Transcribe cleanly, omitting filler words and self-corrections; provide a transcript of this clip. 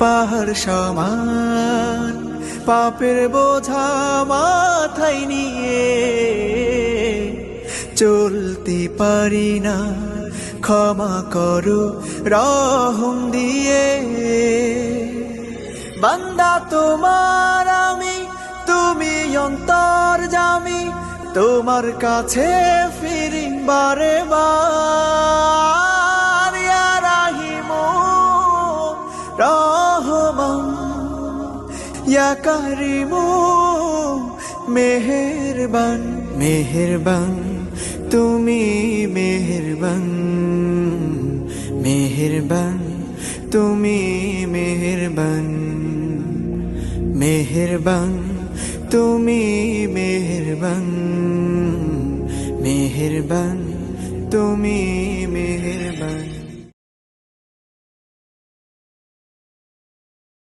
পাহাড় সমান পাপের বোঝা মাথায় নিয়ে চলতে পারি না, ক্ষমা করো রহম দিয়ে। বান্দা তোমার আমি, তুমি অন্তর্যামী, তোমার কাছে ফিরি বারে বার। ইয়া রাহিমু রহমান, ইয়া কারিমু মেহেরবান, মেহেরবান তুমি মেহেরবান, মেহেরবান তুমি মেহেরবান, মেহেরবান তুমি মেহেরবান, মেহেরবান তুমি মেহেরবান।